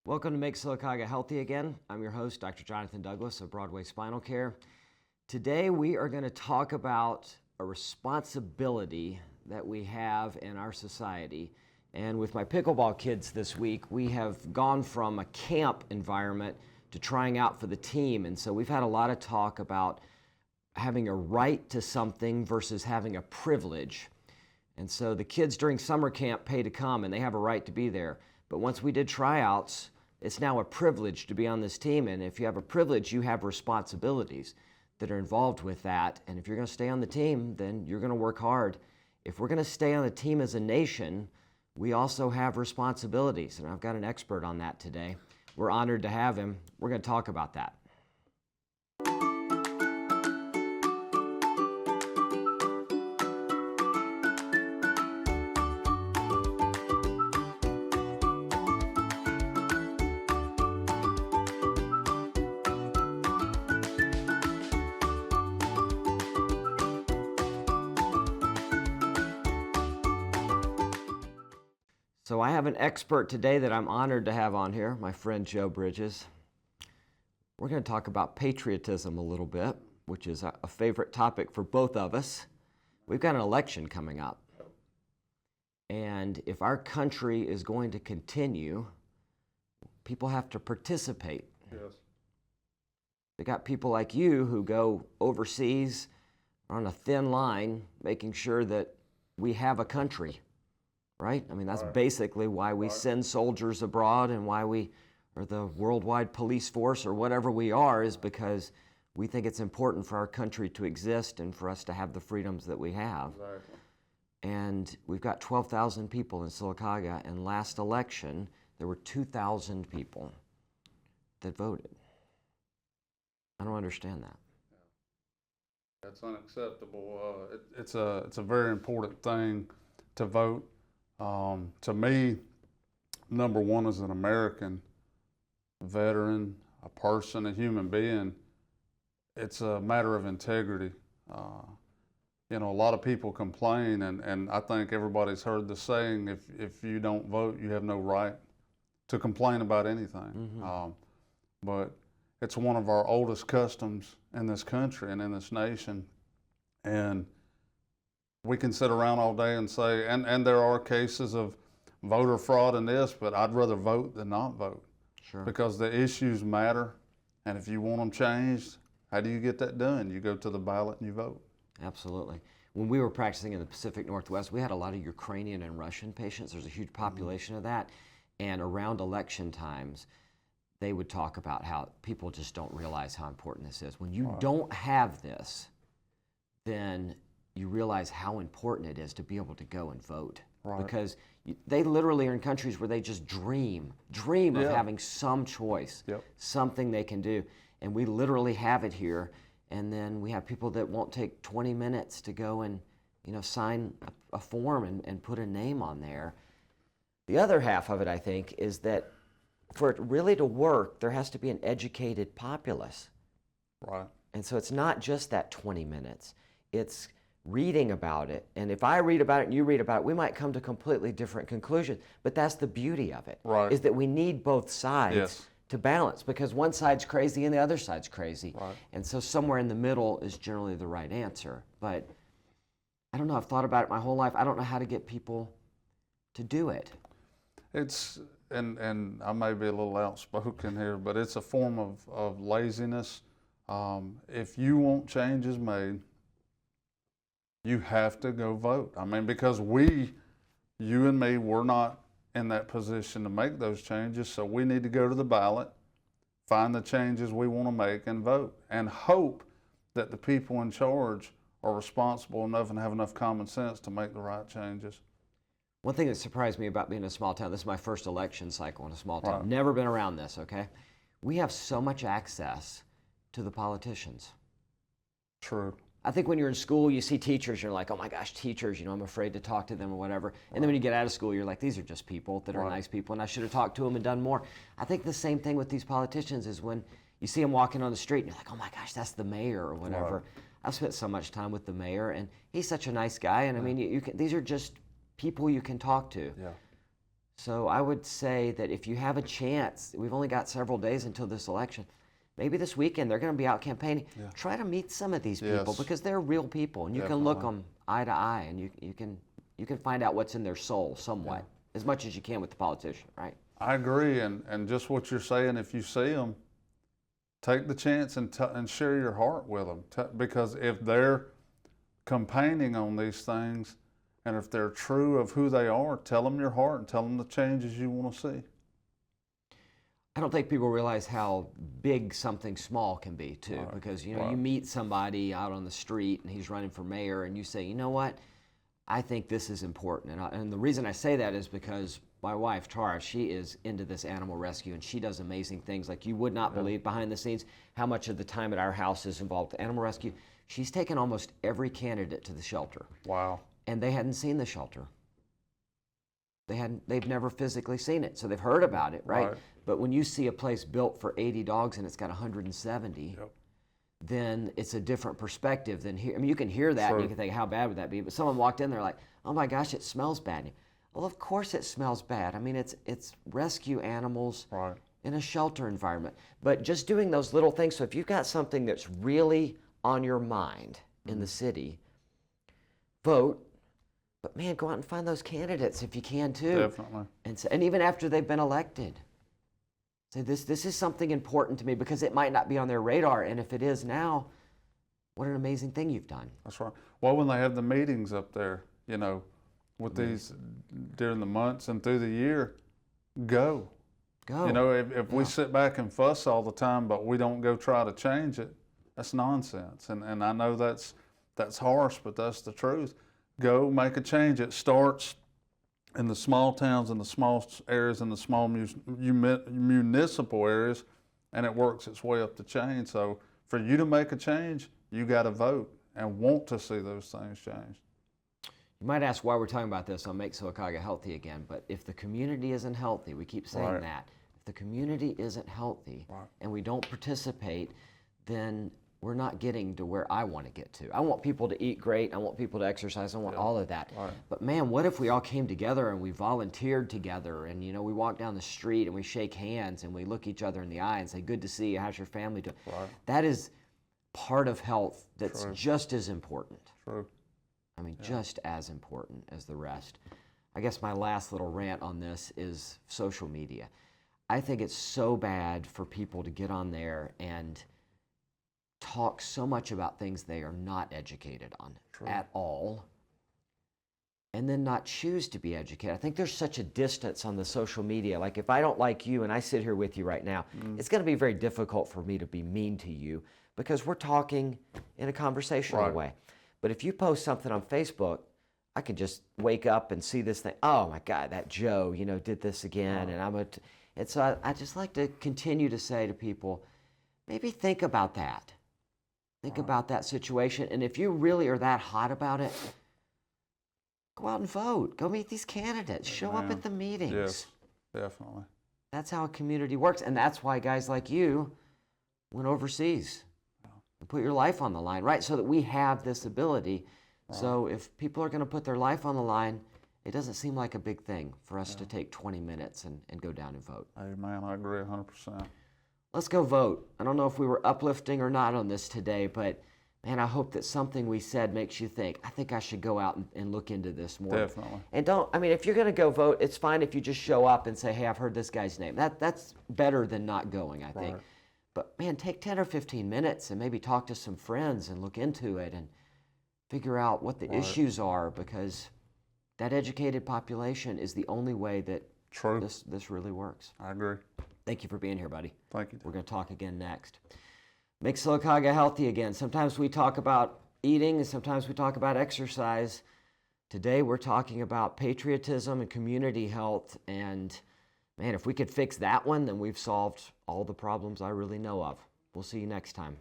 Welcome to Make Sylacauga Healthy Again. I'm your host, Dr. Jonathon Douglas of Broadway Spinal Care. Today we are going to talk about a responsibility that we have in our society. And with my pickleball kids this week, we have gone from a camp environment to trying out for the team. And so we've had a lot of talk about having a right to something versus having a privilege. And so the kids during summer camp pay to come and they have a right to be there. But once we did tryouts, it's now a privilege to be on this team. And if you have a privilege, you have responsibilities that are involved with that. And if you're going to stay on the team, then you're going to work hard. If we're going to stay on the team as a nation, we also have responsibilities. And I've got an expert on that today. We're honored to have him. We're going to talk about that. So I have an expert today that I'm honored to have on here, my friend Joe Bridges. We're going to talk about patriotism a little bit, which is a favorite topic for both of us. We've got an election coming up. And if our country is going to continue, people have to participate. Yes. They got people like you who go overseas on a thin line, making sure that we have a country. Right? I mean, that's basically why we send soldiers abroad and why we are the worldwide police force or whatever we are, is because we think it's important for our country to exist and for us to have the freedoms that we have. Exactly. And we've got 12,000 people in Sylacauga, and last election, there were 2,000 people that voted. I don't understand that. That's unacceptable. It's a very important thing to vote. To me, number one, as an American veteran, a person, a human being, it's a matter of integrity. You know, a lot of people complain, and I think everybody's heard the saying, if you don't vote, you have no right to complain about anything. Mm-hmm. But it's one of our oldest customs in this country and in this nation. And we can sit around all day and say, and there are cases of voter fraud in this, but I'd rather vote than not vote. Sure. Because the issues matter, and if you want them changed, how do you get that done? You go to the ballot and you vote. Absolutely. When we were practicing in the Pacific Northwest, we had a lot of Ukrainian and Russian patients. There's a huge population of that. And around election times, they would talk about how people just don't realize how important this is. When you don't have this, then you realize how important it is to be able to go and vote. Right. Because they literally are in countries where they just dream of having some choice, something they can do. And we literally have it here. And then we have people that won't take 20 minutes to go and, you know, sign a form and put a name on there. The other half of it, I think, is that for it really to work, there has to be an educated populace. Right. And so it's not just that 20 minutes. It's reading about it. And if I read about it and you read about it, we might come to completely different conclusions. But that's the beauty of it, is that we need both sides to balance, because one side's crazy and the other side's crazy. Right. And so somewhere in the middle is generally the right answer. But I don't know, I've thought about it my whole life. I don't know how to get people to do it. It's, and I may be a little outspoken here, but it's a form of laziness. If you want changes made, you have to go vote. I mean, because you and me, we're not in that position to make those changes, so we need to go to the ballot, find the changes we want to make, and vote, and hope that the people in charge are responsible enough and have enough common sense to make the right changes. One thing that surprised me about being in a small town, this is my first election cycle in a small town. Right. Never been around this, okay? We have so much access to the politicians. True. I think when you're in school, you see teachers, you're like, oh my gosh, teachers, you know, I'm afraid to talk to them or whatever. And then when you get out of school, you're like, these are just people that are nice people, and I should have talked to them and done more. I think the same thing with these politicians is when you see them walking on the street and you're like, oh my gosh, that's the mayor or whatever. Right. I've spent so much time with the mayor, and he's such a nice guy. And I mean, these are just people you can talk to. Yeah. So I would say that if you have a chance, we've only got several days until this election. Maybe this weekend they're going to be out campaigning. Yeah. Try to meet some of these people Yes. because they're real people, and you can look them eye to eye, and you can find out what's in their soul somewhat, as much as you can with the politician, right? I agree, and just what you're saying, if you see them, take the chance and share your heart with them, because if they're campaigning on these things, and if they're true of who they are, tell them your heart and tell them the changes you want to see. I don't think people realize how big something small can be too, because you meet somebody out on the street and he's running for mayor, and you say, you know what, I think this is important, and the reason I say that is because my wife Tara, she is into this animal rescue, and she does amazing things like you would not believe behind the scenes how much of the time at our house is involved with animal rescue. She's taken almost every candidate to the shelter. Wow. And they hadn't seen the shelter. They've never physically seen it, so they've heard about it, right? But when you see a place built for 80 dogs and it's got 170, then it's a different perspective than here. I mean, you can hear that and you can think, how bad would that be? But someone walked in there like, oh my gosh, it smells bad. Well, of course it smells bad. I mean, it's rescue animals in a shelter environment. But just doing those little things, so if you've got something that's really on your mind in the city, vote. But man, go out and find those candidates if you can too. Definitely. And even after they've been elected, say this is something important to me, because it might not be on their radar, and if it is now, what an amazing thing you've done. That's right. Well, when they have the meetings up there, with these during the months and through the year, go. Go. If we sit back and fuss all the time, but we don't go try to change it, that's nonsense. And I know that's harsh, but that's the truth. Go make a change. It starts in the small towns, in the small areas, in the small municipal areas, and it works its way up the chain. So for you to make a change, you got to vote and want to see those things changed. You might ask why we're talking about this on Make Sylacauga Healthy Again, but if the community isn't healthy, we keep saying that, if the community isn't healthy and we don't participate, then we're not getting to where I want to get to. I want people to eat great. I want people to exercise. I want all of that. But man, what if we all came together and we volunteered together, and we walk down the street and we shake hands and we look each other in the eye and say, good to see you. How's your family doing? That is part of health that's just as important. I mean, just as important as the rest. I guess my last little rant on this is social media. I think it's so bad for people to get on there and talk so much about things they are not educated on at all, and then not choose to be educated. I think there's such a distance on the social media. Like if I don't like you and I sit here with you right now, it's going to be very difficult for me to be mean to you, because we're talking in a conversational way. But if you post something on Facebook, I can just wake up and see this thing. Oh my God, that Joe, did this again, and so I just like to continue to say to people, maybe think about that. Think about that situation, and if you really are that hot about it, go out and vote. Go meet these candidates. Show up at the meetings. Yes, definitely. That's how a community works, and that's why guys like you went overseas and put your life on the line, right? So that we have this ability. So if people are going to put their life on the line, it doesn't seem like a big thing for us to take 20 minutes and go down and vote. Amen. I agree 100%. Let's go vote. I don't know if we were uplifting or not on this today, but man, I hope that something we said makes you think, I think I should go out and look into this more. Definitely. And if you're going to go vote, it's fine if you just show up and say, hey, I've heard this guy's name. That's better than not going, I think. But man, take 10 or 15 minutes and maybe talk to some friends and look into it and figure out what the issues are, because that educated population is the only way that this really works. I agree. Thank you for being here, buddy. Thank you. We're going to talk again next. Make Sylacauga Healthy Again. Sometimes we talk about eating and sometimes we talk about exercise. Today we're talking about patriotism and community health. And man, if we could fix that one, then we've solved all the problems I really know of. We'll see you next time.